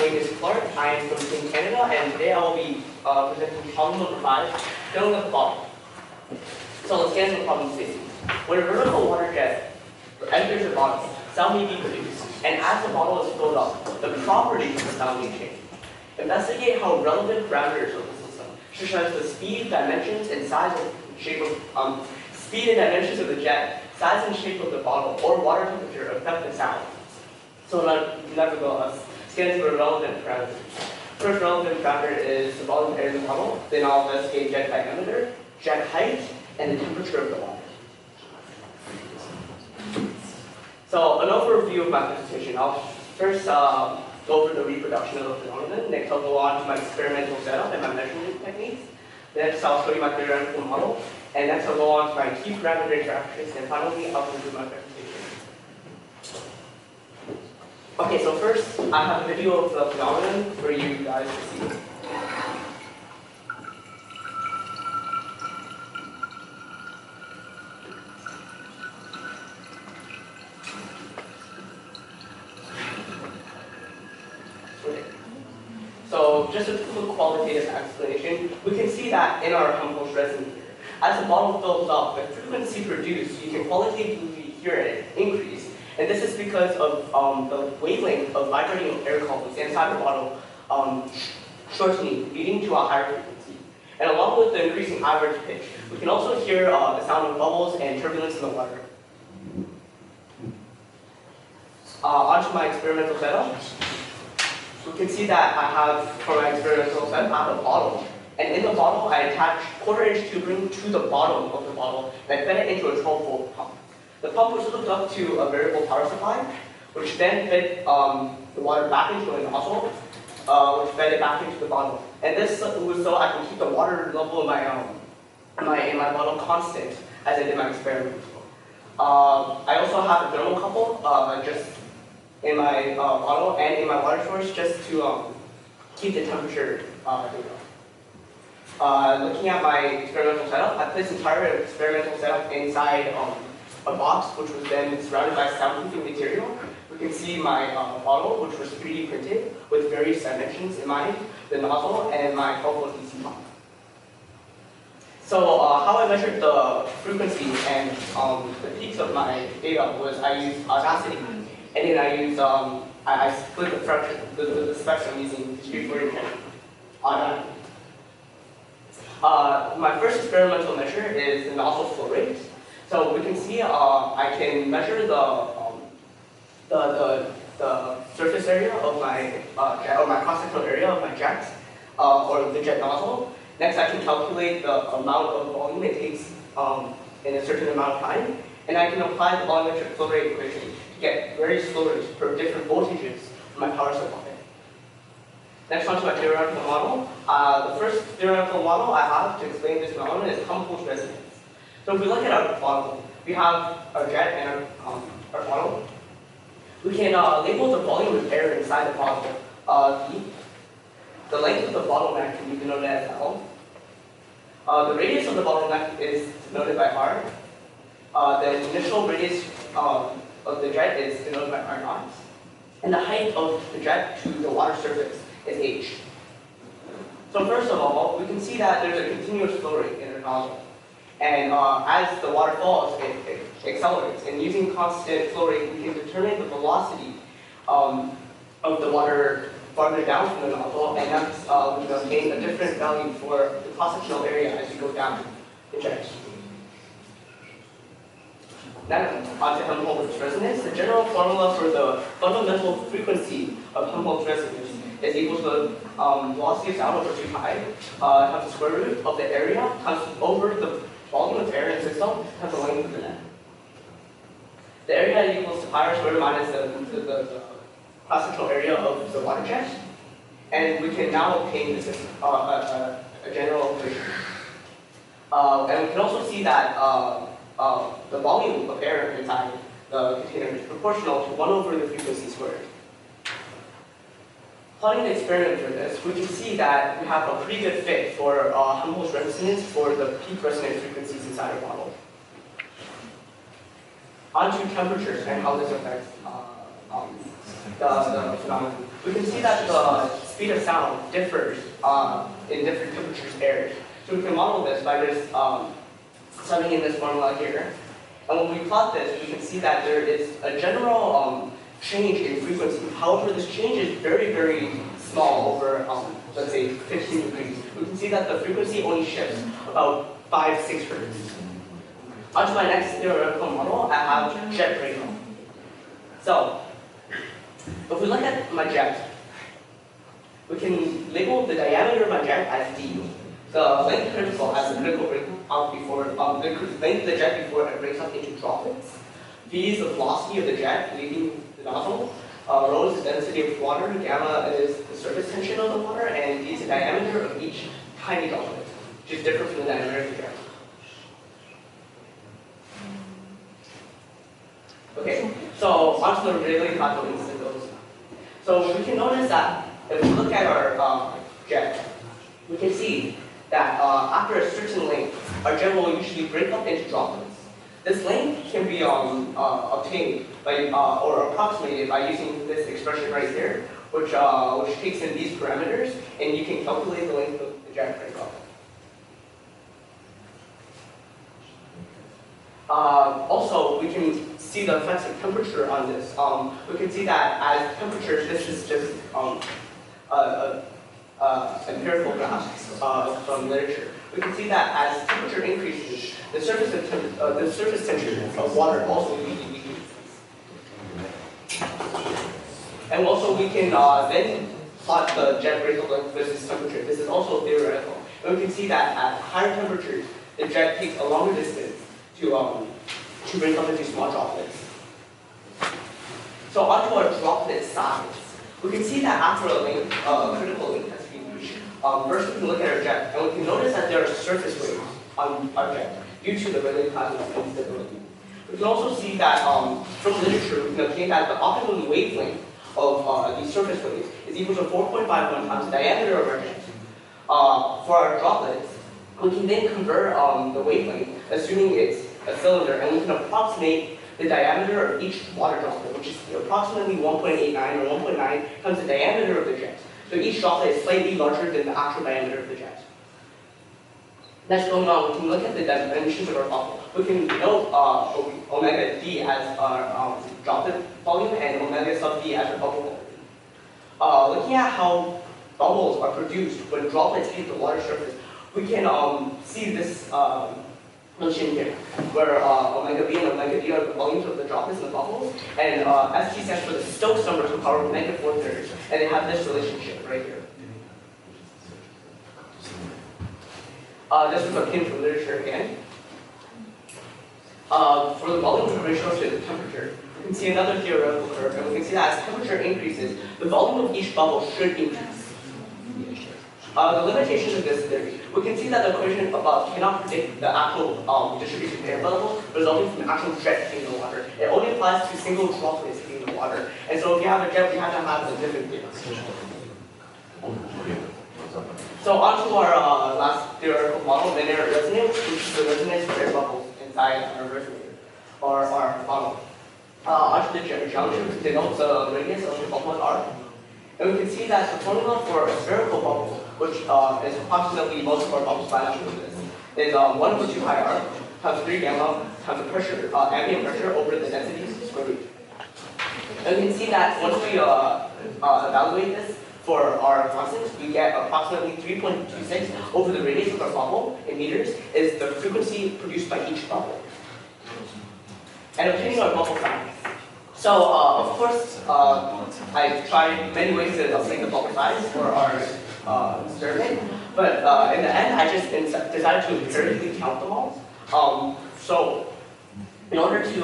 name is Clark. I am from Team Canada, and today I will be presenting problem number 5, filling up a bottle. So let's get into problem C. When a vertical water jet enters a bottle, sound may be produced, and as the bottle is filled up, the properties of the sound may change. Investigate how relevant parameters of the system, such as the speed, dimensions, and size and shape of speed and dimensions of the jet, size and shape of the bottle, or water temperature affect the sound. So let's get into the relevant parameters. First relevant parameter is the volume of air in the bottle. Then I'll investigate jet diameter, jet height, and the temperature of the water. So an overview of my presentation. I'll first go over the reproduction of the phenomenon. Next I'll go on to my experimental setup and my measurement techniques. Next I'll show you my theoretical model. And next I'll go on to my key parameter interactions. And finally I'll conclude my presentation. Okay, so first I have a video of the phenomenon for you guys to see. So just a quick qualitative explanation, we can see that in our Humboldt's resin here. As the bottle fills up, the frequency produced, you can qualitatively hear it increase. And this is because of the wavelength of vibrating air columns inside the bottle shortening, leading to a higher frequency. And along with the increasing average pitch, we can also hear the sound of bubbles and turbulence in the water. Onto my experimental setup. We can see that I have, for my experimental setup, I have a bottle. And in the bottle, I attach quarter-inch tubing to the bottom of the bottle, and I fed it into a 12-volt pump. The pump was hooked up to a variable power supply, which then fed the water back into a nozzle, which fed it back into the bottle. And this was so I can keep the water level in my bottle constant as I did my experiment. I also have a thermocouple just in my bottle and in my water source just to keep the temperature data. Looking at my experimental setup, I placed the entire experimental setup inside a box, which was then surrounded by soundproofing material. We can see my bottle, which was 3D printed with various dimensions in mind, the nozzle, and my 12-volt DC pump. So how I measured the frequency and the peaks of my data was I used audacity, and then I used I split the spectrum using discrete Fourier transform. My first experimental measure is the nozzle flow rate. So we can see I can measure the surface area of my jet, or my cross-sectional area of my jet, or the jet nozzle. Next, I can calculate the amount of volume it takes in a certain amount of time, and I can apply the volumetric flow rate equation to get various flow rates for different voltages for my power supply. Next, on to my theoretical model. The first theoretical model I have to explain this phenomenon is Humboldt's resonance. So if we look at our bottle, we have our jet and our bottle. We can label the volume of air inside the bottle V. The length of the bottleneck can be denoted as L. The radius of the bottleneck is denoted by R. The initial radius of the jet is denoted by R naught. And the height of the jet to the water surface is H. So first of all, we can see that there's a continuous flow rate in the nozzle. And as the water falls, it accelerates. And using constant flow rate, we can determine the velocity of the water farther down from the nozzle, and that's we can obtain a different value for the cross-sectional area as you go down the jet. Now, on to Humboldt's resonance. The general formula for the fundamental frequency of Humboldt's resonance is equal to the velocity of sound over 2 pi times the square root of the area times over the volume of air in the system times the length of the net. The area equals to pi r squared minus the cross-sectional area of the water jet, and we can now obtain this a general equation. And we can also see that the volume of air inside the container is proportional to 1 over the frequency squared. Plotting the experiment for this, we can see that we have a pretty good fit for Humboldt's resonance for the peak resonance frequencies inside a bottle. On to temperatures and how this affects the phenomenon. We can see that the speed of sound differs in different temperatures areas. So we can model this by just subbing in this formula here. And when we plot this, we can see that there is a general change in frequency. However, this change is very, very small over, let's say, 15 degrees. We can see that the frequency only shifts about 5-6 hertz. On to my next theoretical model, I have jet breakup. So, if we look at my jet, we can label the diameter of my jet as d. The length critical as the critical breakout before, the length of the jet before it breaks up into droplets. V is the velocity of the jet leaving the nozzle. Rho is the density of water, gamma is the surface tension of the water, and d is the diameter of each tiny droplet, which is different from the diameter of the jet. Okay, so onto the really practical instances. So we can notice that if we look at our jet, we can see that after a certain length, our jet will usually break up into droplets. This length can be obtained by or approximated by using this expression right here, which takes in these parameters, and you can calculate the length of the jet breakup. Also, we can see the effects of temperature on this. We can see that as temperature, this is just empirical graphs from literature. We can see that as temperature increases, the surface tension of water also immediately decreases. And also, we can then plot the jet breakup length versus temperature. This is also theoretical. And we can see that at higher temperatures, the jet takes a longer distance to break up into small droplets. So onto our droplet size. We can see that after a length, critical length has been reached. First, we can look at our jet, and we can notice that there are surface waves on our jet due to the related causes of instability. We can also see that from literature, we can obtain that the optimum wavelength of these surface waves is equal to 4.51 times the diameter of our jet. For our droplets, we can then convert the wavelength, assuming it's a cylinder, and we can approximate the diameter of each water droplet, which is approximately 1.89 or 1.9 times the diameter of the jet. So each droplet is slightly larger than the actual diameter of the jet. Next, going on, we can look at the dimensions of our bubble. We can note omega d as our droplet volume and omega sub d as our bubble volume. Looking at how bubbles are produced when droplets hit the water surface, we can see this relation here, where omega b and omega d are the volumes of the droplets in the bubbles, and St stands for the Stokes number to the power of -4/3, and they have this relationship right here. This is obtained from literature again. For the volume ratio to the temperature, we can see another theoretical curve, and we can see that as temperature increases, the volume of each bubble should increase. The limitations of this theory, we can see that the equation above cannot predict the actual distribution of air bubbles resulting from actual jet hitting the water. It only applies to single droplets hitting the water. And so if you have a jet, we have to have a different theory. So on to our last theoretical model, linear resonance, which is the resonance of air bubbles inside our resonator, or our funnel. On to the geometry, which denotes the radius of the bubble R. And we can see that the formula for a spherical bubble, which is approximately most of our bubbles biological this, is 1 over 2 pi r times 3 gamma times the pressure, ambient pressure over the density square root. And we can see that once we evaluate this for our constants, we get approximately 3.26 over the radius of our bubble in meters is the frequency produced by each bubble. And obtaining our bubble size. So, of course, I tried many ways to obtain the bubble size for our experiment, but in the end, I just decided to empirically count them all. So, in order to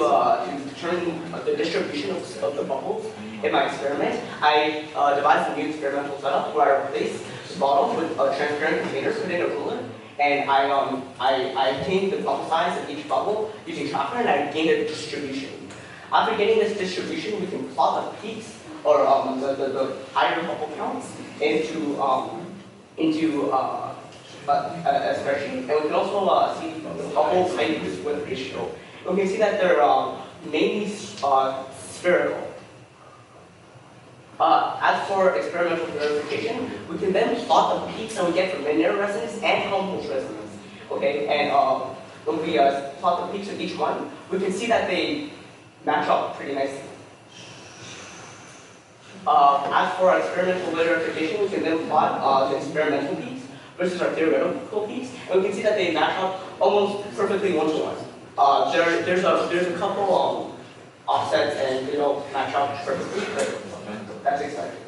determine the distribution of the bubbles in my experiment, I devised a new experimental setup where I replaced the bottle with a transparent container put in a ruler, and I obtained the bubble size of each bubble using tracker, and I gained a distribution. After getting this distribution, we can plot the peaks or the higher bubble counts into a spreadsheet, and we can also see the bubble height to width ratio. We can see that they're mainly spherical. As for experimental verification, we can then plot the peaks that we get from linear resonance and Helmholtz resonance. Okay, and when we plot the peaks of each one, we can see that they match up pretty nicely. As for our experimental verification, we can then plot the experimental peaks versus our theoretical peaks, and we can see that they match up almost perfectly one-to-one. There's a couple offsets and they don't match up perfectly, but that's expected.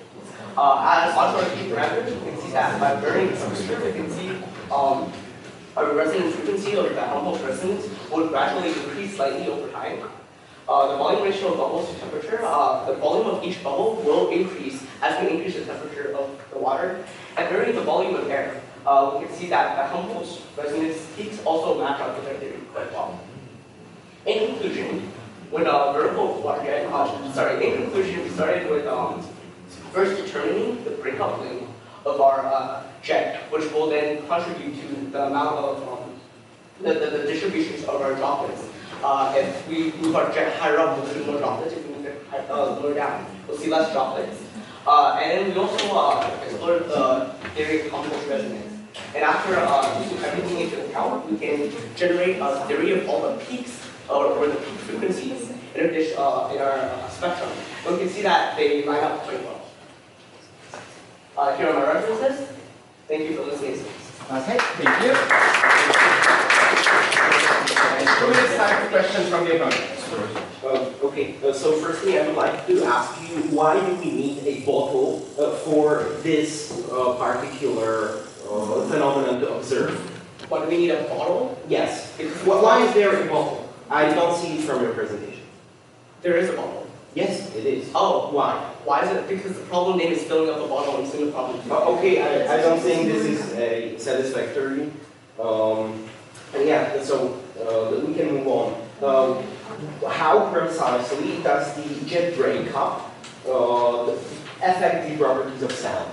As also our key parameters, we can see that by varying the temperature, we can see our resonance frequency of the Helmholtz resonance will gradually increase slightly over time. The volume ratio of bubbles to temperature, the volume of each bubble will increase as we increase the temperature of the water. And varying the volume of air, we can see that the Helmholtz resonance peaks also match up with our theory quite well. In conclusion, with vertical water jet, in conclusion, we started with first determining the breakup length of our jet, which will then contribute to the amount of the distributions of our droplets. If we move our jet higher up, we'll see more droplets. If we move it lower down, we'll see less droplets. And then we also explored the theory of Helmholtz resonance. And after using everything into account, we can generate a theory of all the peaks or the peak frequencies in our spectrum. And we can see that they line up quite well. Here are my references. Thank you for listening. Okay, thank you. So we have time for questions from the opponents. So firstly, I would like to ask you, why do we need a bottle for this particular phenomenon to observe? Why do we need a bottle? Yes. Why is there a bottle? I don't see it from your presentation. There is a bottle. Yes, it is. Oh, Why? Why is it? Because the problem name is filling up a bottle and single problem. Okay, I don't think this is a satisfactory. Yeah, so we can move on. How precisely does the jet breakup affect the properties of sound?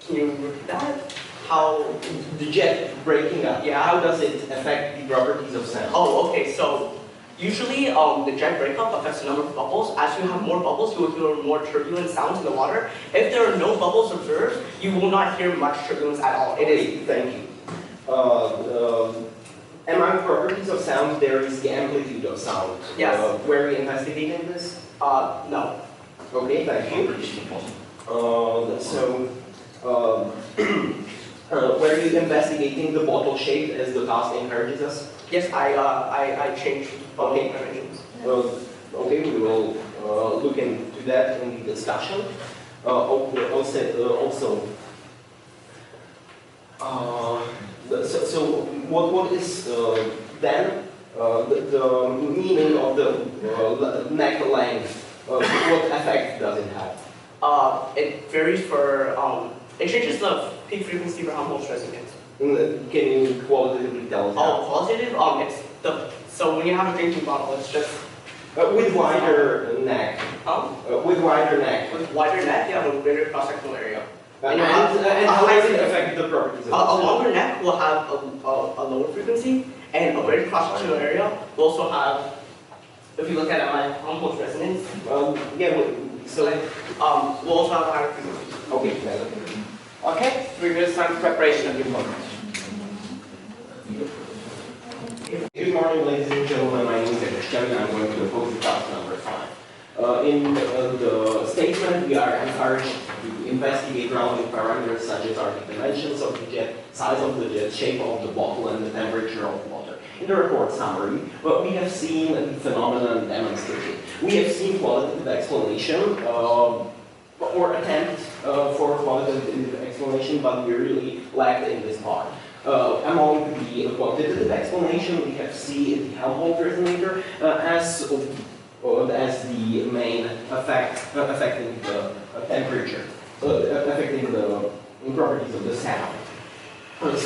Can you repeat that? How? The jet breaking up, Yeah. how does it affect the properties of sound? Oh, okay. So usually the jet breakup affects the number of bubbles. As you have more bubbles, you will hear more turbulent sounds in the water. If there are no bubbles observed, you will not hear much turbulence at all. It is, thank you. Among properties of sound, there is the amplitude of sound. Yes. Were we investigating this? No. Okay, thank you. Were you investigating the bottle shape as the task encourages us? Yes, I changed bottle Okay. dimensions. Okay, we will look into that in the discussion. So what is then the meaning of the neck length? What effect does it have? It varies for, it changes the peak frequency for Helmholtz resonance. Can you qualitatively tell us? Oh, qualitative? So when you have a drinking bottle, it's just... with wider neck. With wider neck. With wider neck, you have a greater cross-sectional area. And how does it affect the properties of the A sound? longer neck will have a lower frequency, and a greater cross-sectional area will also have, if you look at my Helmholtz resonance, we'll also have a higher frequency. Okay. Okay, so we've just time for preparation of the opponents. Good morning, ladies and gentlemen. My name is Christian, and I'm going to oppose the task number 5. In the statement, we are encouraged to investigate relevant parameters such as are the dimensions of the jet, size of the jet, shape of the bottle, and the temperature of the water. In the report summary, we have seen the phenomenon demonstrated. We have seen qualitative explanation, or attempt for qualitative explanation, but we really lacked in this part. Among the quantitative explanation, we have seen the Helmholtz resonator as the main effect affecting the temperature, affecting the properties of the sound. As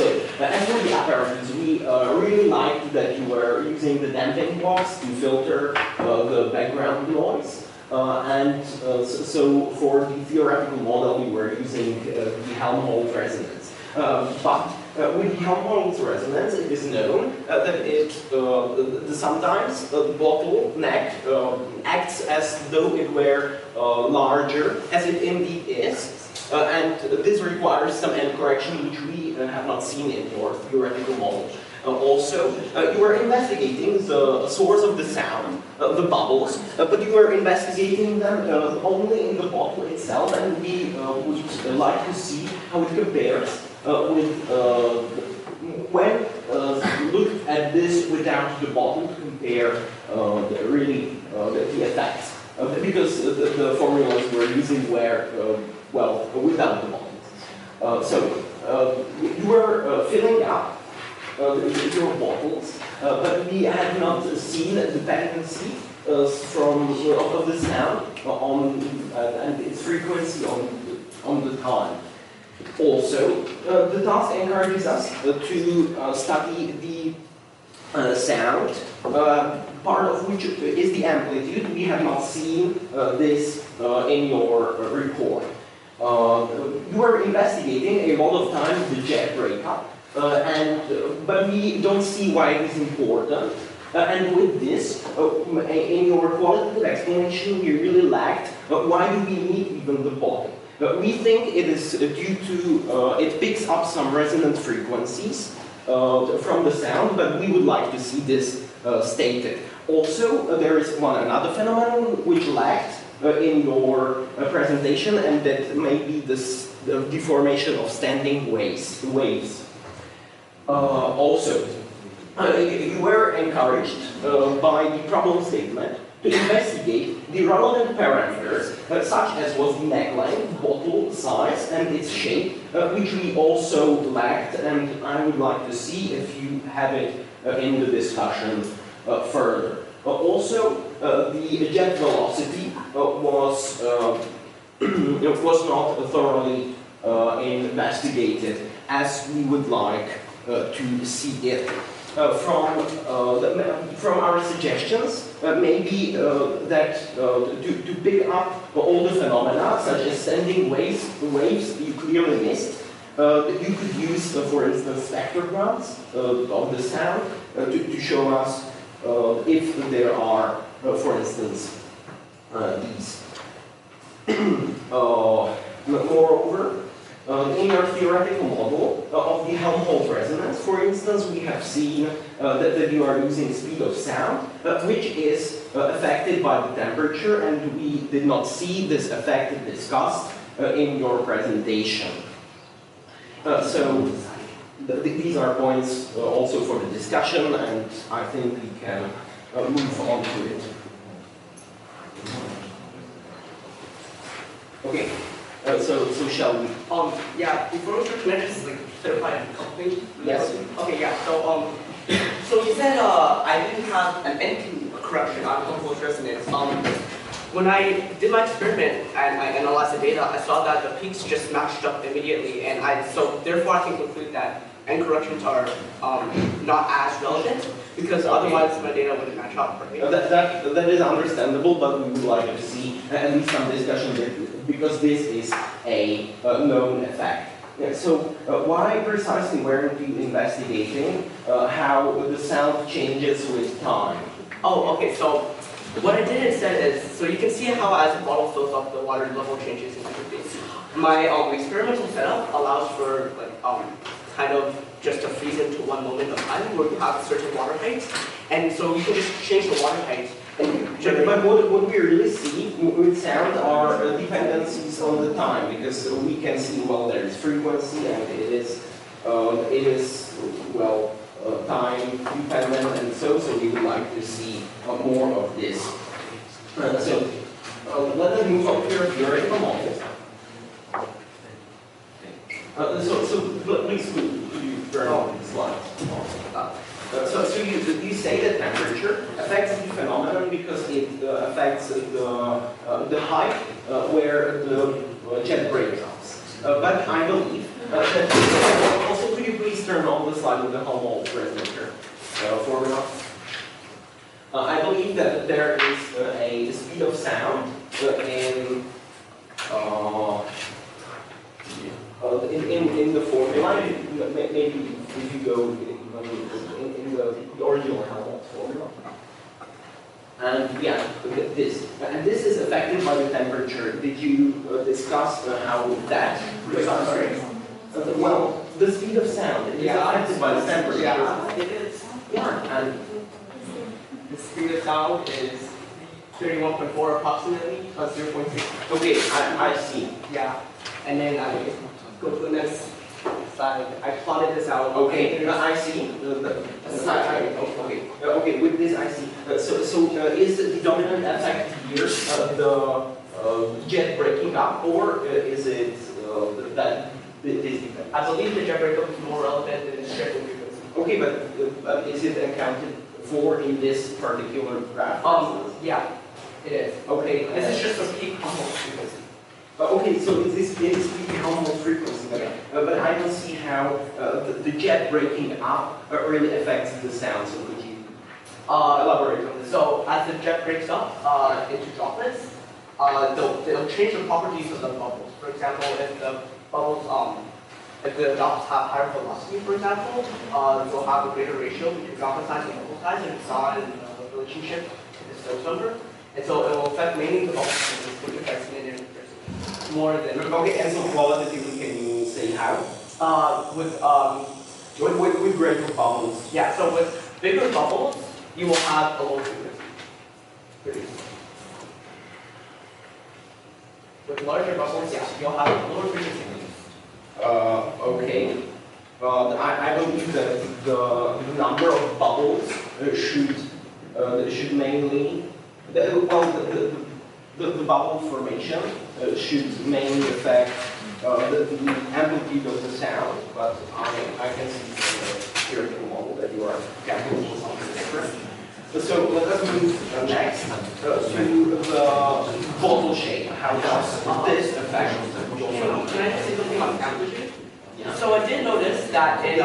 for the apparatus, we really liked that you were using the damping box to filter the background noise. So for the theoretical model, we were using the Helmholtz resonance. But with the Helmholtz resonance, it is known that sometimes the bottleneck acts as though it were larger, as it indeed is. And this requires some end correction, which we have not seen in your theoretical model. Also, you were investigating the source of the sound, the bubbles, but you were investigating them only in the bottle itself, and we would like to see how it compares with when look at this without the bottle to compare the effects. Because the formulas we're using were, well, without the bottles. You were filling up your bottles, but we had not seen the dependency of the sound on and its frequency on the time. Also, the task encourages us to study the sound, part of which is the amplitude. We have not seen this in your report. You were investigating a lot of times the jet breakup, but we don't see why it is important. And with this, in your qualitative explanation, we really lacked why do we need even the bottle. We think it is due to, it picks up some resonant frequencies from the sound, but we would like to see this stated. Also, there is another phenomenon which lacked in your presentation, and that may be this the deformation of standing waves. Also, you were encouraged by the problem statement to investigate the relevant parameters, such as was the neck length, bottle size, and its shape, which we also lacked, and I would like to see if you have it in the discussion further. Also, the jet velocity was not thoroughly investigated as we would like to see it. From our suggestions, maybe that to pick up all the phenomena, such as standing waves you clearly missed, you could use, for instance, spectrographs of the sound to show us if there are, for instance, these. Moreover, in our theoretical model of the Helmholtz resonance, for instance, we have seen that you are using speed of sound, which is affected by the temperature, and we did not see this effect discussed in your presentation. These are points also for the discussion, and I think we can move on to it. Okay. So shall we? Yeah, before we start, can I just clarify a couple things? Yes. Okay, yeah. So you said I didn't have an end correction on Helmholtz resonance. When I did my experiment and I analyzed the data, I saw that the peaks just matched up immediately, and so therefore I can conclude that end corrections are not as relevant, because otherwise my data wouldn't match up, right? That is understandable, but we would like to see at least some discussion because this is a known effect. Yeah, so why precisely weren't you investigating how the sound changes with time? Oh, okay, so what I did instead is, so you can see how as the bottle fills up, the water level changes in interface. My experimental setup allows for kind of just to freeze into one moment of time where you have a certain water height, and so you can just change the water height. But what we really see with sound are dependencies on the time, because we can see, well, there is frequency and it is well, time dependent, and so we would like to see more of this. Let us move on to your theoretical models. Please could you turn on the slides? So you say that temperature affects the phenomenon because it affects the height where the jet breaks. But I believe that also, could you please turn on the slide with the Helmholtz resonator formula? I believe that there is a speed of sound in in the formula, maybe if you go in the original Helmholtz formula. And yeah, this is affected by the temperature. Did you discuss how that? Sorry. Well, the speed of sound is affected by the temperature. Yeah, it is. Yeah, and The speed of sound is 31.4 approximately plus 0.6. okay, I see. Yeah, and then I go to the next slide. I plotted this out. Okay, I see. Okay, with this I see. So is the dominant effect here the jet breaking up, or is it that this? I believe the jet breakup is more relevant than the shift frequency. Okay, but is it accounted for in this particular graph? Yeah, it is. Okay, This is just a peak Helmholtz frequency. okay, so this is the Helmholtz frequency, but I don't see how the jet breaking up really affects the sound. So could you elaborate on this? So as the jet breaks up into droplets, they'll change the properties of the bubbles. For example, if the bubbles, if the droplets have higher velocity, for example, you'll have a greater ratio between droplet size and bubble size, and we saw in the relationship to the Stokes number. And so it will affect mainly the bubble size, which affects linear more than. Okay, and so qualitatively, can you say how? With greater bubbles. yeah, so with bigger bubbles, you will have a low frequency produced. With larger bubbles, yeah, you'll have a lower frequency produced. Okay. I believe that the number of bubbles should mainly the bubble formation should mainly affect the amplitude of the sound, but I can see from the theoretical model that you are calculating something different. So let us move next to the bottle shape. How does this affect the bottle shape? Can I just say something about amplitude? Yeah. So I did notice that in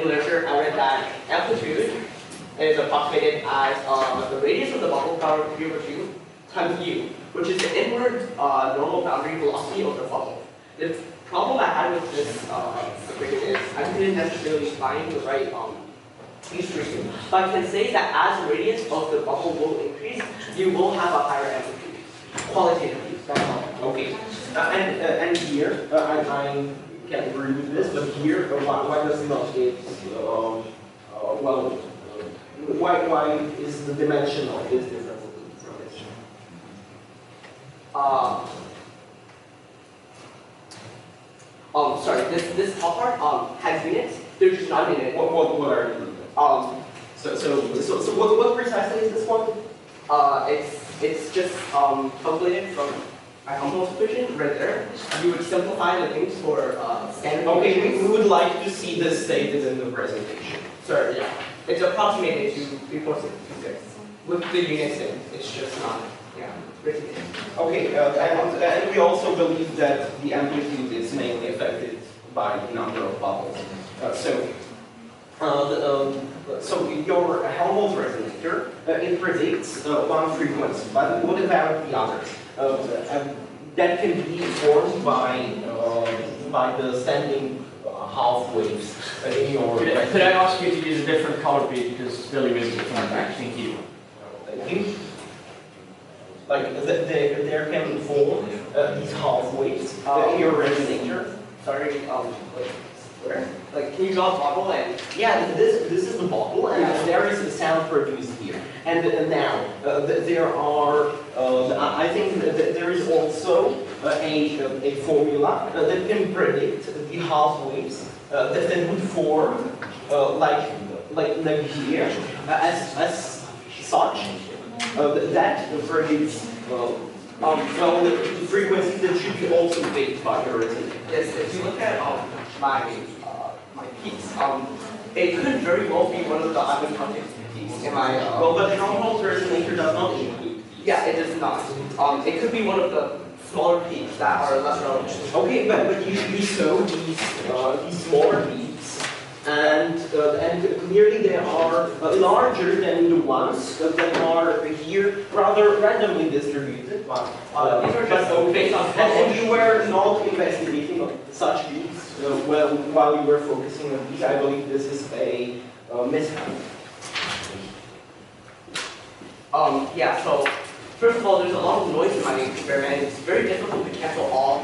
literature I read that amplitude is approximated as the radius of the bubble power 3/2 times u, which is the inward normal boundary velocity of the bubble. The problem I had with this equation is I didn't necessarily find the right history, but I can say that as the radius of the bubble will increase, you will have a higher amplitude, qualitatively. That's all. Okay. And here, I can't agree with this, but here, why does not it, why is the dimension of this different from this? Sorry, this top part has units. They're just not in it. What are the units? So what precisely is this one? It's just calculated from my Helmholtz equation right there. You would simplify the things for standard. Okay, we would like to see this stated in the presentation. Sorry, yeah. It's approximated to 3.626 with the units in. It's just not, yeah, written in. Okay, and we also believe that the amplitude is mainly affected by the number of bubbles. So your Helmholtz resonator, it predicts one frequency, but what about the others? That can be formed by the standing half waves in your. Could I ask you to use a different color, please, because it's really visible from the back? Thank you. Thank you. Like there can form these half waves in your resonator. Sorry, where? Like, can you draw a bottle and? Yeah, this is the bottle, and there is the sound produced here. And now there are, I think that there is also a formula that can predict the half waves that would form like here as such. That predicts the frequency that should be also baked by the resonator. Yes, if you look at my peaks, it could very well be one of the island project peaks in my. But Helmholtz resonator does not include. Yeah, it does not. It could be one of the smaller peaks that are less relevant. Okay, but you show these smaller peaks And clearly they are larger than the ones that are here, rather randomly distributed. But These are just based on and you were not investigating such peaks while you were focusing on these. I believe this is a mishap. Yeah, so first of all, there's a lot of noise in my experiment. It's very difficult to cancel all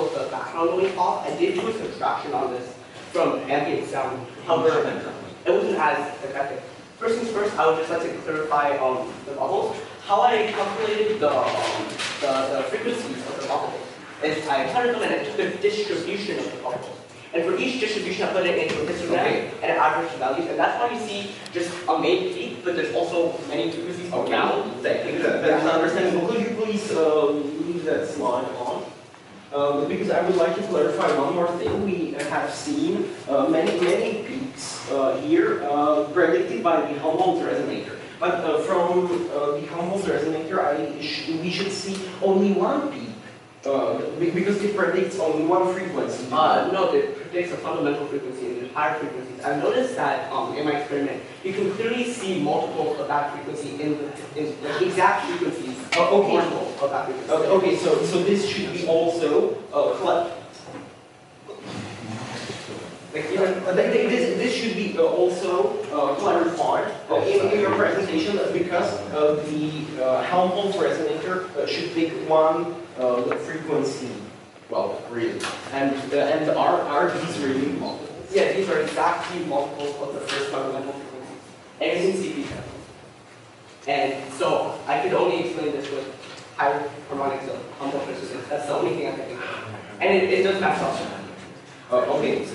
of the background noise off. I did do a subtraction on this from ambient sound. However, it wasn't as effective. First things first, I would just like to clarify the bubbles. How I calculated the frequencies of the bubbles is I plotted them and I took the distribution of the bubbles. And for each distribution, I put it into a histogram and I averaged the values. And that's why you see just a main peak, but there's also many frequencies around. Thank you. That's understandable. Could you please leave that slide on? Because I would like to clarify one more thing. We have seen many peaks here predicted by the Helmholtz resonator. But from the Helmholtz resonator, we should see only one peak. Because it predicts only one frequency. No, it predicts a fundamental frequency and there's higher frequencies. I've noticed that in my experiment, you can clearly see multiples of that frequency in the exact frequencies. Multiples of that frequency. Okay, so this should be also Like even this should be also clarified in your presentation because the Helmholtz resonator should pick one frequency. Well, really, and are these really multiples? yeah, these are exactly multiples of the first fundamental frequencies. And in CP channels. And so I could only explain this with higher harmonics of Helmholtz resonance. That's the only thing I can think of. And it does match up. Okay.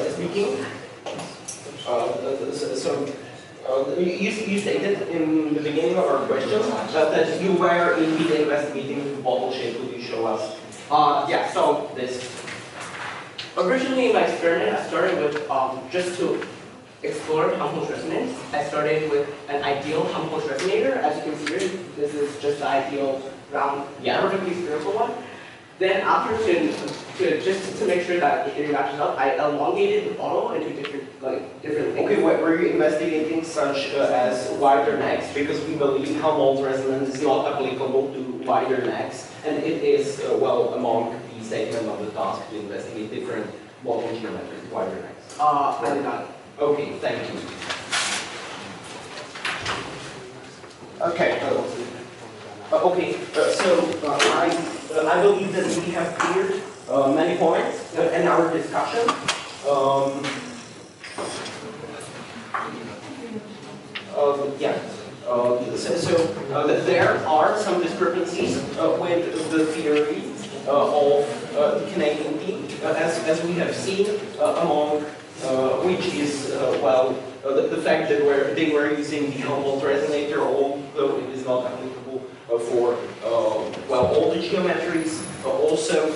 Speaking. You stated in the beginning of our question that you were indeed investigating the bottle shape. Could you show us? Yeah, so this. Originally in my experiment, I started with just to explore Helmholtz resonance. I started with an ideal Helmholtz resonator. As you can see here, this is just the ideal round, perfectly spherical one. Then after to make sure that the theory matches up, I elongated the bottle into different things. Okay, were you investigating such as wider necks? Because we believe Helmholtz resonance is not applicable to wider necks, and it is well among the segment of the task to investigate different bottle geometries, wider necks. I did not. Okay, thank you. Okay. I believe that we have cleared many points in our discussion. There are some discrepancies with the theory of the Canadian team, as we have seen, among which is the fact that they were using the Helmholtz resonator, although it is not applicable for all the geometries. Also,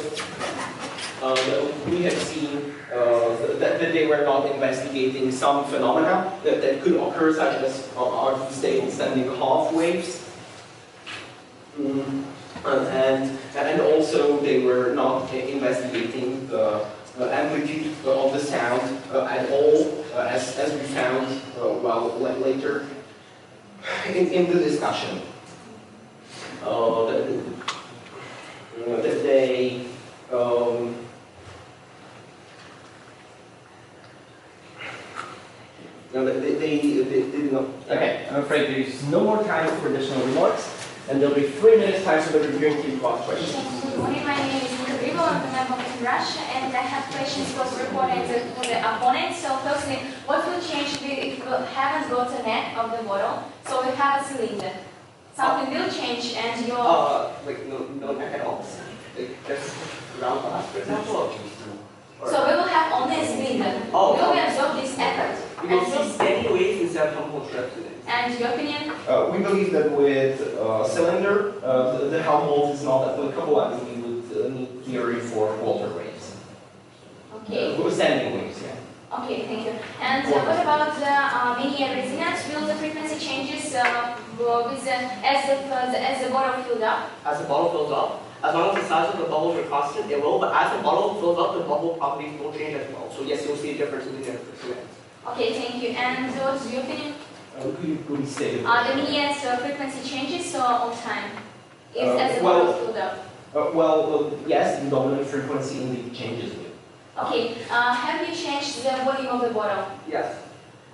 we have seen that they were not investigating some phenomena that could occur, such as are stable standing half waves. And also they were not investigating the amplitude of the sound at all, as we found later in the discussion. Okay, I'm afraid there is no more time for additional remarks, and there'll be 3 minutes time so the reviewing team to ask questions. Good morning, my name is Rodrigo, I'm a member of Rush, and I have questions for the opponent. So firstly, what will change if we haven't got a neck of the bottle, so we have a cylinder? Something will change and your... no neck at all. Just round glass, for example. So we will have only a cylinder. Will we absorb this effort? You will see steady waves instead of Helmholtz resonance. And your opinion? We believe that with cylinder, the Helmholtz is not applicable, and we would need theory for Walter waves. Okay. Standing waves, yeah. Okay, thank you. And what about the linear resonance? Will the frequency changes as the bottle filled up? As the bottle fills up, as long as the size of the bubbles are constant, it will, but as the bottle fills up, the bubble properties will change as well. So yes, you'll see a difference in the cements. Okay, thank you. And what's your opinion? Could you say The lineage frequency changes all the time? As the well, bottle filled up? Yes, the dominant frequency indeed changes with. Okay, have you changed the volume of the bottle? Yes.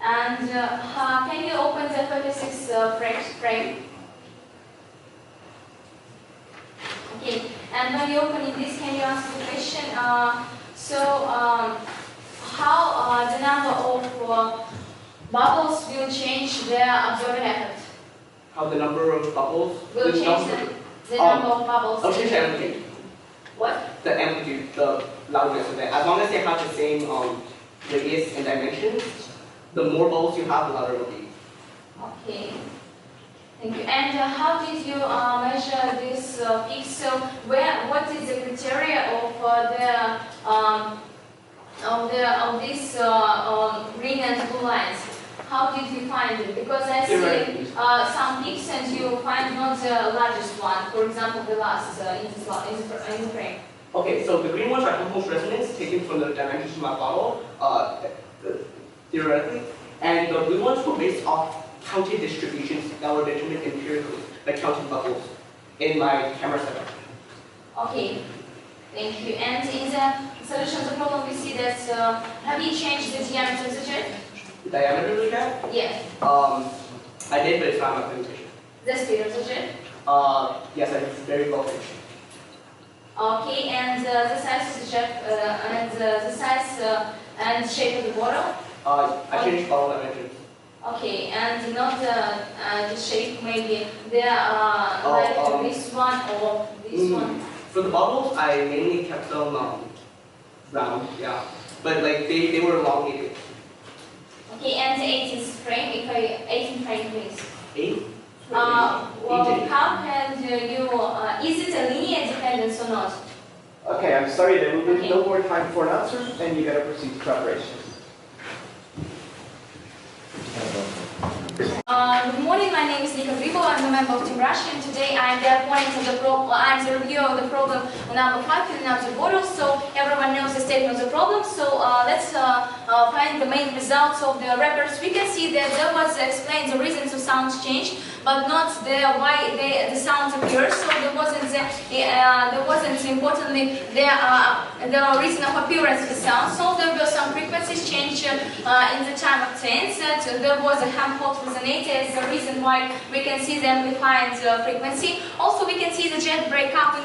And can you open the 36 frame? Okay, and when you open this, can you answer the question? How the number of bubbles will change the absorbing effect? How the number of bubbles Will change the number of bubbles. I'll change the amplitude. What? The amplitude, the loudness of it. As long as they have the same radius and dimensions, the more bubbles you have, the louder it will be. Okay. Thank you. And how did you measure this peak? So, what is the criteria of these green and blue lines? How did you find it? Because I see some peaks and you find not the largest one. For example, the last in the frame. Okay, so the green ones are impulse resonance taken from the dimensions of my bottle, theoretically, and the blue ones were based off counted distributions that were determined empirically by counting bubbles in my camera setup. Okay, thank you. And in the solution of the problem, we see that have you changed the diameter of the jet? The diameter of the jet? Yes. I did, but it's not my presentation. The speed of the jet? Yes, it's very well finished. Okay, and the size of the jet and the size and shape of the bottle? I changed bottle dimensions. Okay, and not the shape, maybe like this one or this one? For the bubbles, I mainly kept them round, yeah. But like they were elongated. Okay, and the 18th frame, 18th frame, please. 8? How can you, is it a linear dependence or not? Okay, I'm sorry, there will be Okay. no more time for an answer, and you gotta proceed to preparation. Good morning, my name is Nika Gribova, I'm a member of Team Russia, and today I'm the opponent of the I'm the reviewer of the problem number 5, filling up the bottle, so everyone knows the statement of the problem. So let's find the main results of the records. We can see that there was explained the reasons of sounds change, but not why the sounds appear. So there wasn't importantly the reason of appearance of the sound. So there were some frequencies change in the time obtained. There was a hand-hold resonator as the reason why we can see the amplified frequency. Also, we can see the jet breakup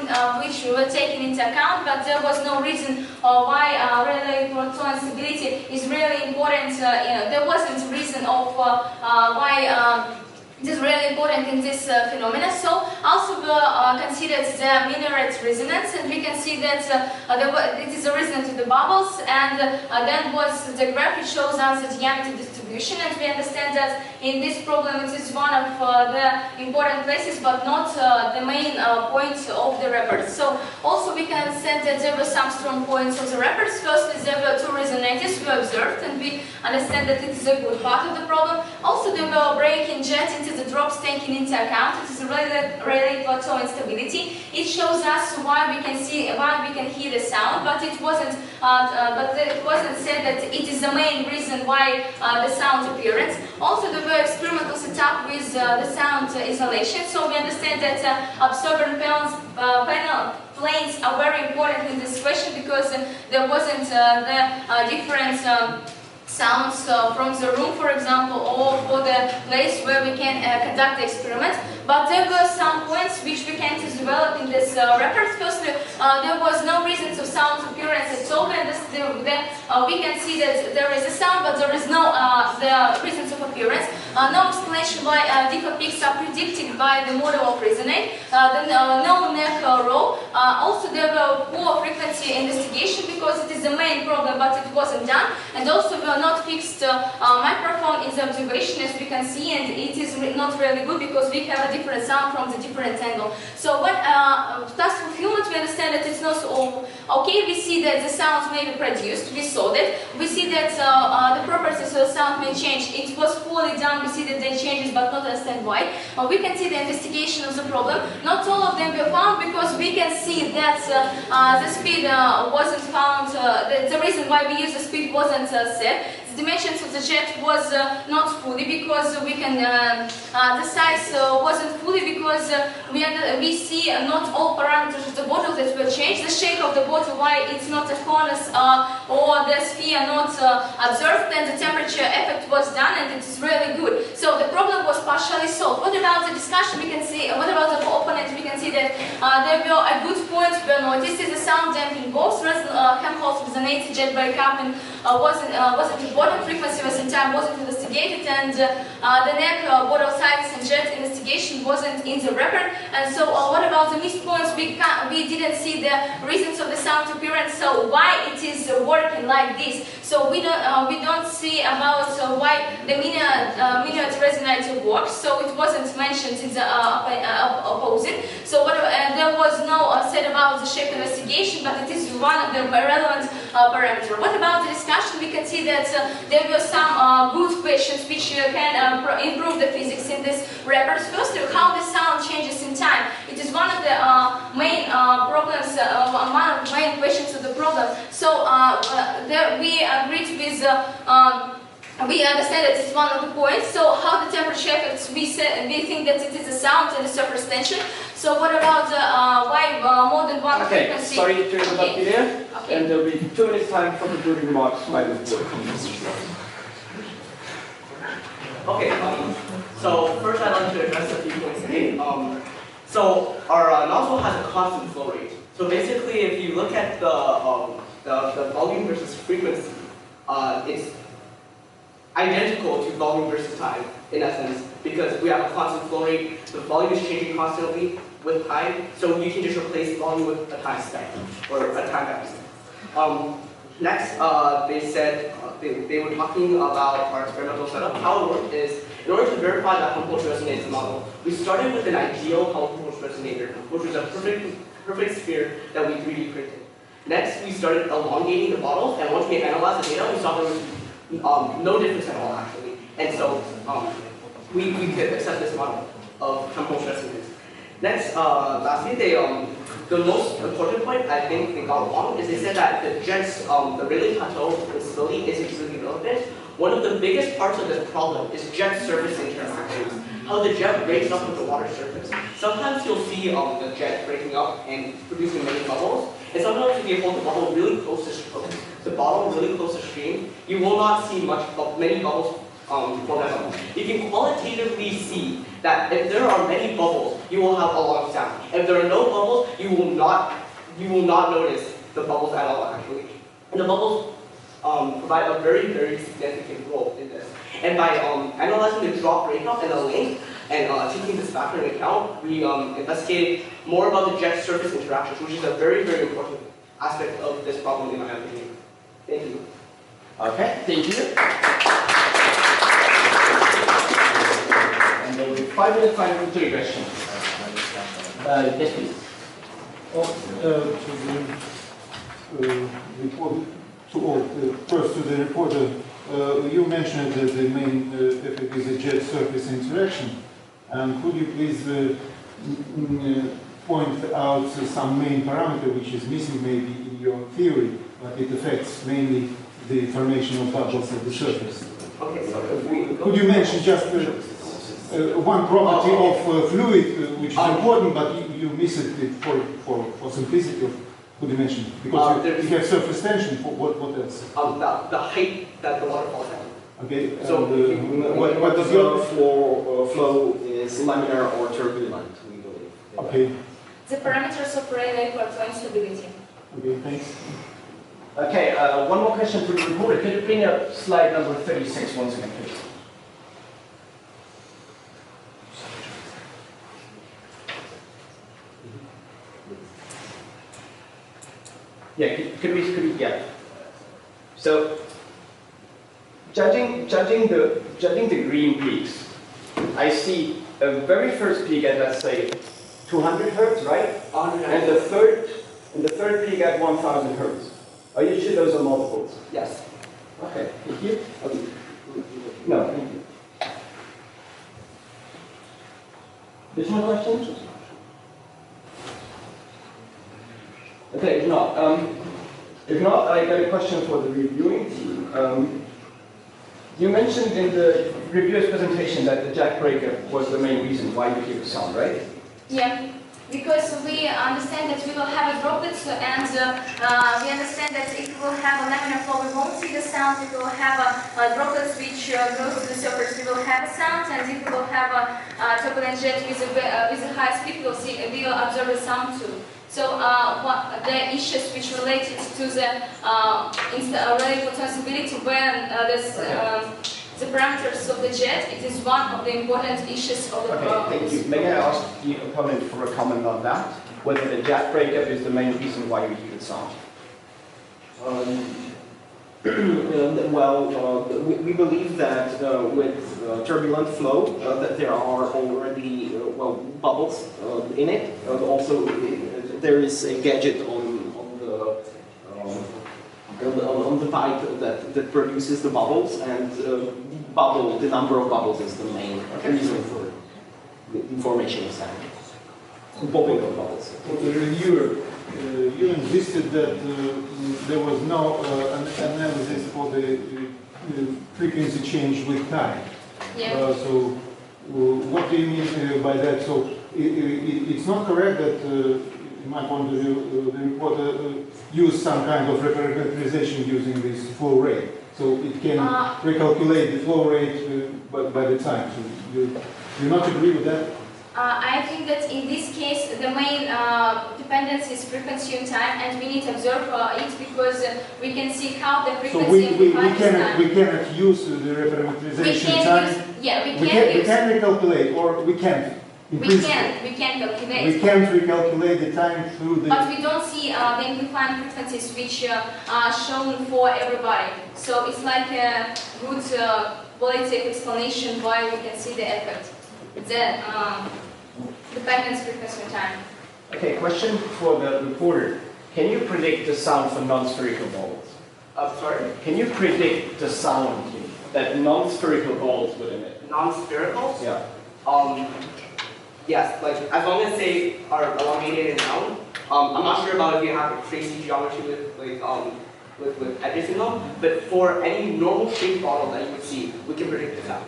which we were taken into account, but there was no reason why relay proton stability is really important. There wasn't a reason of why. It is really important in this phenomena. So also we considered the minaret resonance, and we can see that it is a resonance of the bubbles, and then was the graph which shows us the diameter distribution, and we understand that in this problem it is one of the important places, but not the main point of the record. So also we can understand that there were some strong points of the records. Firstly, there were 2 resonators we observed, and we understand that it is a good part of the problem. Also, there were breaking jet into the drops taken into account. It is relay plateau instability. It shows us why we can hear the sound, but it wasn't said that it is the main reason why the sound appearance. Also, there were experimental setup with the sound isolation. So we understand that absorbent planes are very important in this question, because there wasn't the different sounds from the room, for example, or for the place where we can conduct the experiment. But there were some points which we can develop in this record. Firstly, there was no reasons of sound appearance at all. We can see that there is a sound, but there is no the reasons of appearance. No explanation why different peaks are predicted by the model of resonate. No neck row. Also, there were poor frequency investigation, because it is the main problem, but it wasn't done. And also, we are not fixed microphone in the observation, as we can see, and it is not really good, because we have a different sound from the different angle. So what task fulfillment, we understand that it's not Okay, we see that the sound may be produced, we saw that. We see that the properties of the sound may change. It was fully done, we see that they changes, but not understand why. We can see the investigation of the problem. Not all of them were found because we can see that the speed wasn't found, the reason why we use the speed wasn't set. The dimensions of the jet was not fully because we can, the size wasn't fully because we see not all parameters of the bottle that were changed. The shape of the bottle, why it's not a conus or the sphere not observed, and the temperature effect was done, and it is really good. So the problem was partially solved. What about the discussion? We can see, what about the opponent? We can see that there were a good point were noticed is the sound damping. Both chemicals resonated, jet breakup, and wasn't important. Frequency was in time wasn't investigated, and the neck, bottle size, and jet investigation wasn't in the record. And so, what about the missed points? We didn't see the reasons of the sound appearance. So why it is working like this? So we don't see about why the minute resonator works. So it wasn't mentioned in the opposite. So there was no said about the shape investigation, but it is one of the relevant parameters. What about the discussion? We can see that there were some good questions which can improve the physics in this records. First, how the sound changes in time. It is one of the main problems, one of the main questions of the problem. So we agreed with. We understand that it's one of the points. So how the temperature effects, we think that it is a sound and a surface tension. So what about why more than one frequency? Sorry to interrupt you there. Okay. And there will be 2 minutes time for concluding remarks by the board. Okay, so first I'd like to address a few points again. So our nozzle has a constant flow rate. So basically, if you look at the volume versus frequency, it's identical to volume versus time in essence, because we have a constant flow rate. The volume is changing constantly with time, so you can just replace volume with a time step or a time vector. Next, they said they were talking about our experimental setup. How it worked is, in order to verify that Helmholtz resonates model, we started with an ideal Helmholtz resonator, which was a perfect sphere that we 3D printed. Next, we started elongating the bottles, and once we analyzed the data, we saw there was no difference at all, actually. And so we could accept this model of Helmholtz resonance. Next, lastly, the most important point I think they got wrong is they said that the jet's, the Rayleigh plateau instability isn't really relevant. One of the biggest parts of this problem is jet surface interactions, how the jet breaks up with the water surface. Sometimes you'll see the jet breaking up and producing many bubbles, and sometimes if you hold the bottle really close to stream, you will not see many bubbles for that bubble. You can qualitatively see that if there are many bubbles, you will have a lot of sound. If there are no bubbles, you will not notice the bubbles at all, actually. And the bubbles provide a very, very significant role in this. And by analyzing the drop breakup and the length, and taking this factor into account, we investigated more about the jet surface interactions, which is a very, very important aspect of this problem in my opinion. Thank you. Okay, thank you. And there will be 5 minutes time for 3 questions. Yes, please. First to the reporter, you mentioned that the main effect is a jet surface interaction. Could you please point out some main parameter which is missing maybe in your theory, but it affects mainly the formation of bubbles at the surface? Okay, so could you mention just one property of fluid which is important, but you miss it for simplicity? Could you mention? Because you have surface tension. What else? The height that the water falls down. Okay. So what the flow is laminar or turbulent, we believe. Okay. The parameters of Rayleigh plateau instability. Okay, thanks. Okay, one more question for the reporter. Could you bring up slide number 36 once again, please? Yeah, could we, yeah. So, judging the green peaks, I see a very first peak at, let's say, 200 hertz, right? And the third and the third peak at 1000 hertz. Are you sure those are multiples? Yes. Okay, thank you. Okay. No, thank you. Additional questions? Okay, if not, I got a question for the reviewing team. You mentioned in the reviewer's presentation that the jack breaker was the main reason why you hear the sound, right? Yeah, because we understand that we will have a droplet, and we understand that if we will have a laminar flow, we won't see the sound. If we will have a droplet which goes to the surface, we will have a sound, and if we will have a turbulent jet with a high speed, we will observe the sound too. So the issues which related to the relative transmissibility when the parameters of the jet, it is one of the important issues of the Okay, thank you. May I ask the opponent for a comment on that? Whether the jack breakup is the main reason why you hear the sound? We believe that with turbulent flow, that there are already bubbles in it. Also, there is a gadget on the pipe that produces the bubbles, and the number of bubbles is the main reason for the information of sound. Popping of bubbles. The reviewer, you insisted that there was no analysis for the frequency change with time. Yeah. So, what do you mean by that? So, it's not correct that, in my point of view, the reporter used some kind of representation using this flow rate. So, it can recalculate the flow rate by the time. So, do you not agree with that? I think that in this case, the main dependency is frequency and time, and we need to observe it because we can see how the frequency so we cannot use the reparameterization time. We can recalculate, or we can't. We can calculate. We can't recalculate the time through the. But we don't see the amplifying frequencies which are shown for everybody. So it's like a good qualitative explanation why we can see the effect. The dependence frequency and time. Okay, question for the reporter. Can you predict the sound for non-spherical balls? Sorry? Can you predict the sound that non-spherical balls would emit? Non-spherical? Yeah. Yes, like as long as they are elongated and round. I'm not sure about if you have a crazy geometry with edges in them, but for any normal shaped bottle that you would see, we can predict the sound.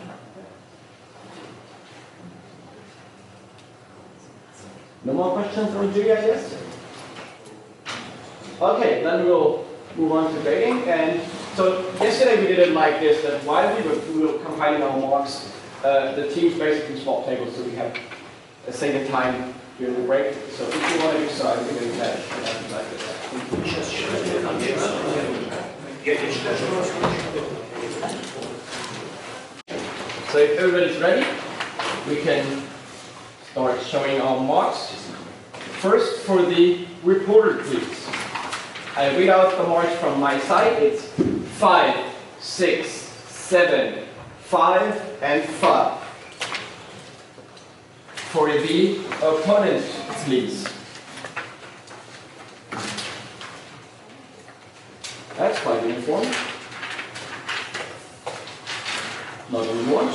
No more questions from Julia, I guess? Okay, then we'll move on to grading. And so yesterday we did it like this, that while we were compiling our marks, the teams basically swapped tables, so we have a second time during the break. So if you want to do so, I think it's better. So if everybody's ready, we can start showing our marks. First, for the reporter, please. I read out the marks from my side. It's 5, 6, 7, 5, and 5. For the opponent, please. That's quite uniform. Not anymore.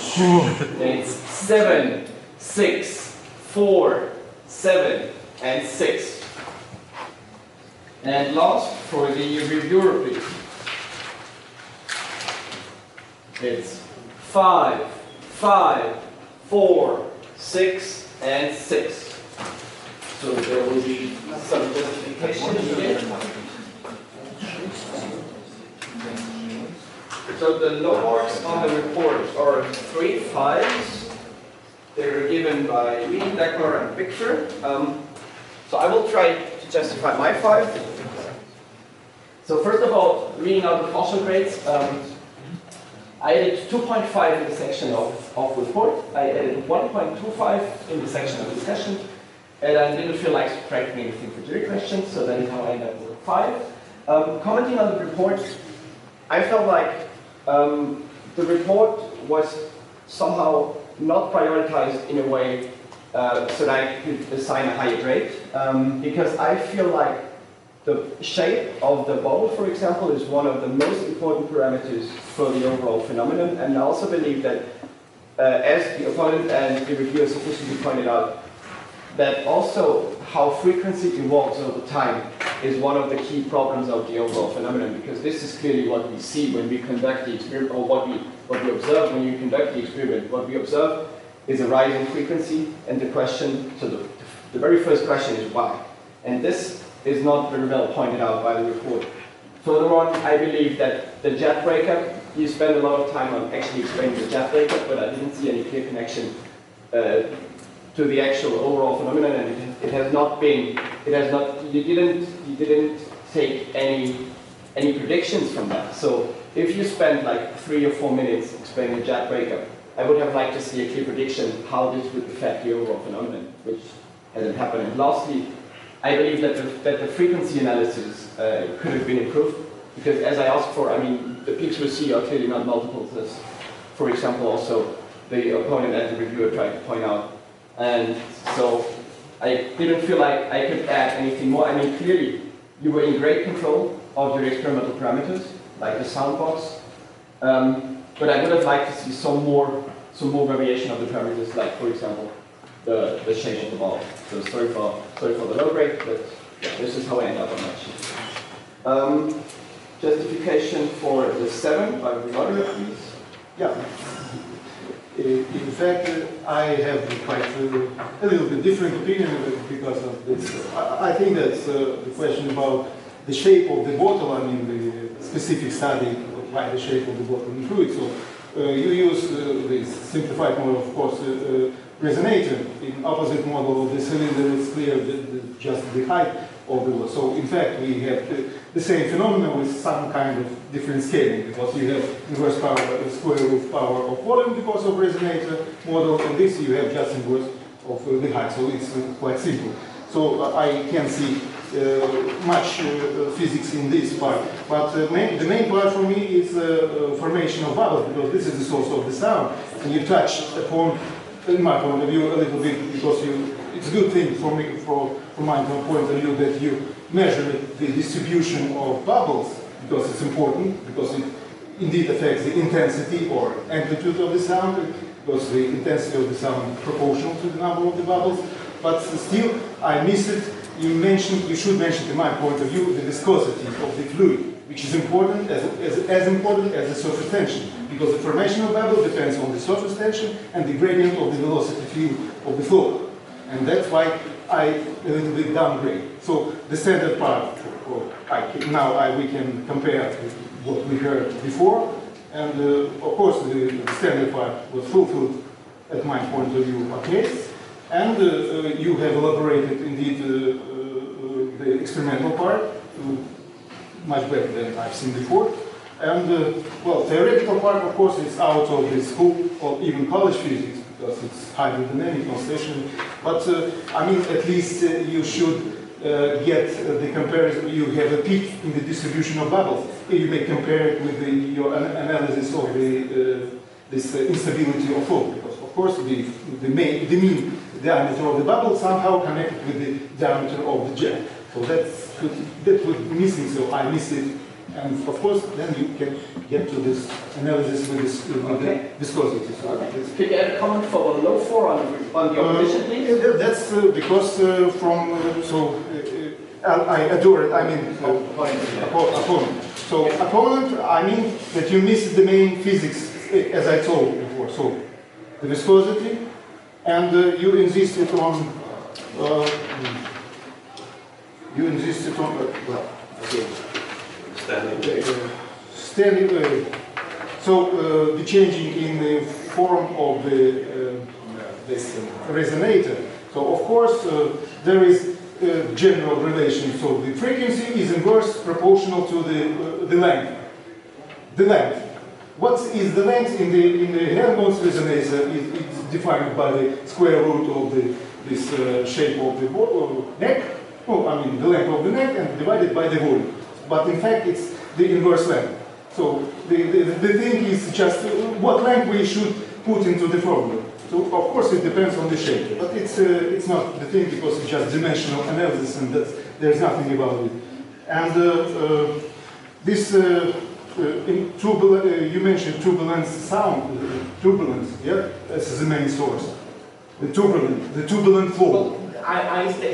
It's 7, 6, 4, 7, and 6. And last, for the reviewer, please. It's 5, 5, 4, 6, and 6. So there will be some justification needed. So the low marks on the report are 3 5s. They were given by me, Declar, and Victor. So I will try to justify my 5. So first of all, reading out the partial grades. I added 2.5 in the section of report. I added 1.25 in the section of discussion. And I didn't feel like subtracting anything for jury questions, so that is how I ended up with 5. Commenting on the report, I felt like the report was somehow not prioritized in a way so that I could assign a higher grade. Because I feel like the shape of the bottle, for example, is one of the most important parameters for the overall phenomenon, and I also believe that, as the opponent and the reviewer sufficiently pointed out, that also how frequency evolves over time is one of the key problems of the overall phenomenon, because this is clearly what we see when we conduct the experiment, or what we observe when you conduct the experiment. What we observe is a rise in frequency, and the question, so the very first question is why? And this is not very well pointed out by the report. Further on, I believe that the jet breakup, you spend a lot of time on actually explaining the jet breakup, but I didn't see any clear connection to the actual overall phenomenon, and it has not been, you didn't take any predictions from that. So if you spend like 3 or 4 minutes explaining the jet breakup, I would have liked to see a clear prediction how this would affect the overall phenomenon, which hasn't happened. And lastly, I believe that the frequency analysis could have been improved, because as I asked for, I mean, the peaks we see are clearly not multiples, as, for example, also the opponent and the reviewer tried to point out. And so I didn't feel like I could add anything more. I mean, clearly, you were in great control of your experimental parameters, like the sound box, but I would have liked to see some more variation of the parameters, like, for example, the shape of the ball. So sorry for the low grade, but yeah, this is how I end up on that sheet. Justification for the 7 by the moderator, please. Yeah. In fact, I have quite a little bit different opinion because of this. I think that the question about the shape of the bottle, I mean the specific study why the shape of the bottle improved. So you use this simplified model, of course, resonator. In opposite model of the cylinder, it's clear just the height of the bottle. So in fact, we have the same phenomenon with some kind of different scaling, because you have inverse power, square root power of volume because of resonator model, and this you have just inverse of the height. So it's quite simple. So I can see much physics in this part, but the main part for me is formation of bubbles, because this is the source of the sound, and you touch upon, in my point of view, a little bit, because it's a good thing for me, from my point of view, that you measure the distribution of bubbles, because it's important, because it indeed affects the intensity or amplitude of the sound, because the intensity of the sound is proportional to the number of the bubbles. But still, I miss it. You should mention, in my point of view, the viscosity of the fluid, which is important, as important as the surface tension, because the formation of bubble depends on the surface tension and the gradient of the velocity field of the flow. And that's why I a little bit downgrade. So the standard part, we can compare with what we heard before, and of course the standard part was fulfilled at my point of view, okay. And you have elaborated indeed the experimental part much better than I've seen before. And well, theoretical part, of course, is out of the scope of even college physics, because it's hydrodynamic, non stationary. But I mean, at least you should get the comparison. You have a peak in the distribution of bubbles. You may compare it with your analysis of this instability of flow, because of course the mean diameter of the bubble somehow connected with the diameter of the jet. So that was missing, so I missed it. And of course, then you can get to this analysis with the viscosity. So okay. Could you add a comment for the low 4 on the opposition, please? That's because I adore it. I mean, opponent. So opponent, I mean that you missed the main physics, as I told before. So the viscosity, and you insisted on. Well, okay. Standing. So the changing in the form of this resonator. So of course there is a general relation. So the frequency is inverse proportional to the length. The length. What is the length in the Helmholtz resonator is defined by the square root of this shape of the neck. Oh, I mean the length of the neck and divided by the volume. But in fact it's the inverse length. So the thing is just what length we should put into the formula. So of course it depends on the shape, but it's not the thing, because it's just dimensional analysis, and there's nothing about it And this you mentioned turbulence sound, turbulence, yeah, as the main source. The turbulent flow. Well,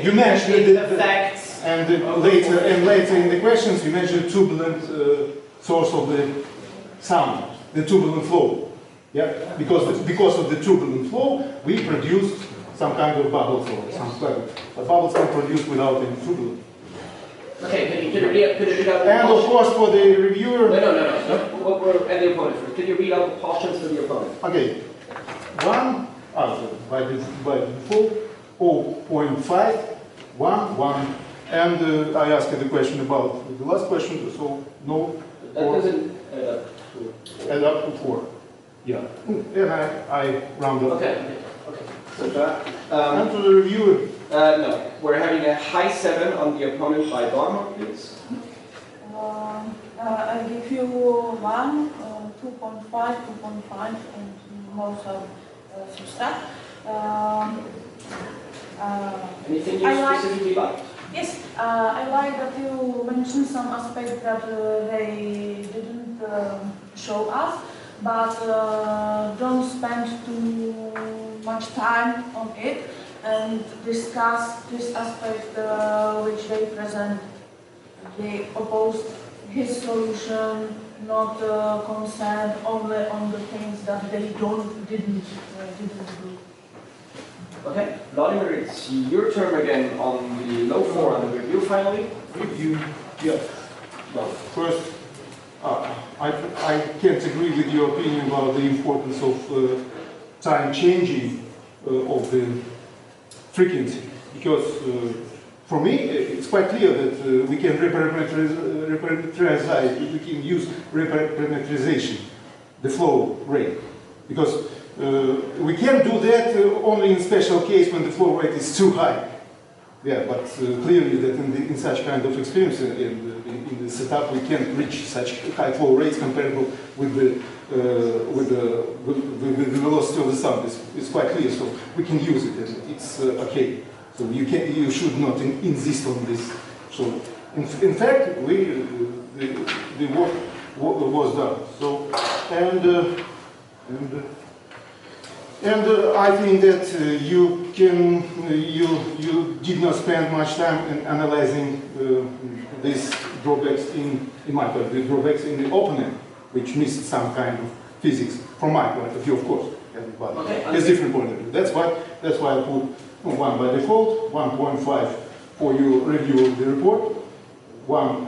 You mentioned it the affects. and later in the questions you mentioned turbulent source of the sound, the turbulent flow. Yeah, because of the turbulent flow, we produce some kind of bubbles or some bubbles. But bubbles can produce without any turbulence. Okay, could you read out the And of course, for the reviewer. No. We're at the opponent first. Could you read out the postulates for the opponent? Okay, one by default 0.5, 1, and I asked the question about the last question, so no. That doesn't Add up to 4. Yeah. And I round up. Okay. So that. And to the reviewer. No, we're having a high 7 on the opponent by Barma, please. I give you 1, 2.5, 2.5, and most of some stuff. Anything you specifically like? Yes, I like that you mentioned some aspects that they didn't show us, but don't spend too much time on it and discuss this aspect which they present. They opposed his solution, not concerned only on the things that they didn't do. Okay, Vladimir, it's your turn again on the low 4 on the review finally. Review, yeah. Well, first, I can't agree with your opinion about the importance of time changing of the frequency, because for me it's quite clear that we can reparameterize, we can use reparameterization, the flow rate, because we can do that only in special case when the flow rate is too high. Yeah, but clearly that in such kind of experience in the setup we can't reach such high flow rates comparable with the velocity of the sound. It's quite clear, so we can use it and it's okay. So you should not insist on this. So in fact the work was done. So and I think that you did not spend much time in analyzing these drawbacks in my point, the drawbacks in the opening, which missed some kind of physics from my point of view, of course. Everybody has different point of view. That's why I put 1 by default, 1.5 for your review of the report, 1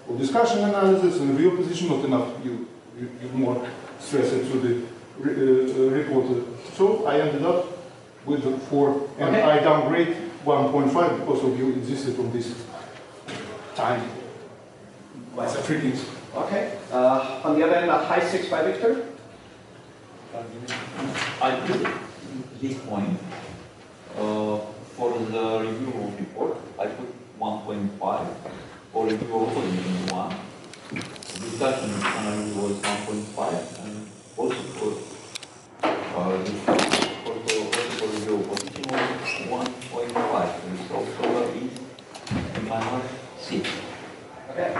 for discussion analysis and review position. Not enough. You more stress it to the reported. So I ended up with 4, and I downgrade 1.5 because of you insisted on this time. That's a frequency. Okay. On the other hand, a high 6 by Victor. I put this point for the review report. I put 1.5 for review also in 1. Discussion analysis was 1.5 and also for review position was 1.5. So total is in my mind 6. Okay.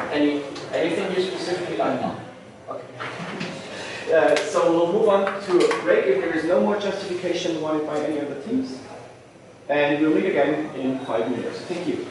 Anything you specifically like? No. Okay. So we'll move on to a break if there is no more justification wanted by any of the teams. And we'll meet again in 5 minutes. Thank you.